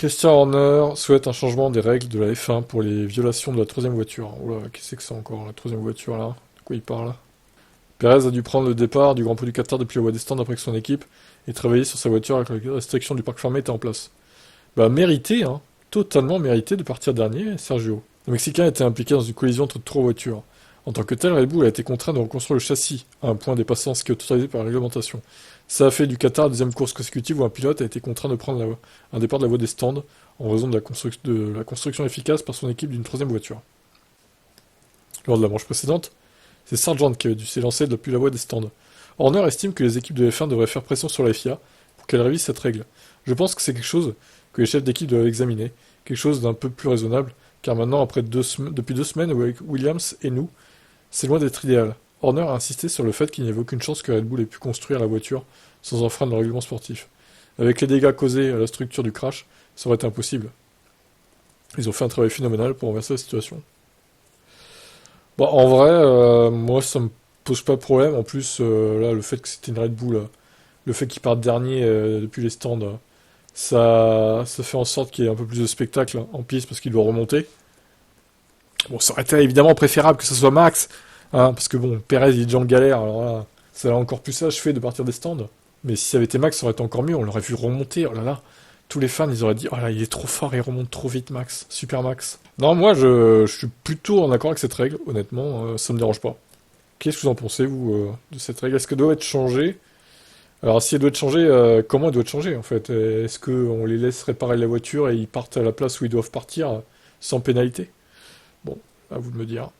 Christian Horner souhaite un changement des règles de la F1 pour les violations de la troisième voiture. Oula, qu'est-ce que c'est encore, la troisième voiture là? De quoi il parle? Perez a dû prendre le départ du Grand Prix du Qatar depuis la voie des stands après que son équipe ait travaillé sur sa voiture avec la restriction du parc fermé était en place. Bah mérité, hein. Totalement mérité de partir dernier, Sergio. Le Mexicain était impliqué dans une collision entre trois voitures. En tant que tel, Red Bull a été contraint de reconstruire le châssis, à un point dépassant ce qui est autorisé par la réglementation. Ça a fait du Qatar la deuxième course consécutive où un pilote a été contraint de prendre un départ de la voie des stands en raison de la construction efficace par son équipe d'une troisième voiture. Lors de la manche précédente, c'est Sargent qui avait dû s'élancer depuis la voie des stands. Horner estime que les équipes de F1 devraient faire pression sur la FIA pour qu'elle révise cette règle. Je pense que c'est quelque chose que les chefs d'équipe doivent examiner, quelque chose d'un peu plus raisonnable, car maintenant, depuis 2 semaines avec Williams et nous, c'est loin d'être idéal. Horner a insisté sur le fait qu'il n'y avait aucune chance que Red Bull ait pu construire la voiture sans enfreindre le règlement sportif. Avec les dégâts causés à la structure du crash, ça aurait été impossible. Ils ont fait un travail phénoménal pour renverser la situation. Bon, en vrai, moi ça me pose pas de problème. En plus, là, le fait que c'était une Red Bull, le fait qu'ils partent dernier depuis les stands, ça fait en sorte qu'il y ait un peu plus de spectacle en piste parce qu'il doit remonter. Bon, ça aurait été évidemment préférable que ce soit Max, hein, parce que bon, Perez il est déjà en galère, alors là, ça l'a encore plus achevé de partir des stands. Mais si ça avait été Max, ça aurait été encore mieux, on l'aurait vu remonter, oh là là. Tous les fans, ils auraient dit, oh là, il est trop fort, il remonte trop vite, Max, super Max. Non, moi, je suis plutôt en accord avec cette règle, honnêtement, ça me dérange pas. Qu'est-ce que vous en pensez, vous, de cette règle? Est-ce qu'elle doit être changée? Alors, si elle doit être changée, comment elle doit être changée, en fait? Est-ce qu'on les laisse réparer la voiture et ils partent à la place où ils doivent partir sans pénalité? Bon, à vous de me dire.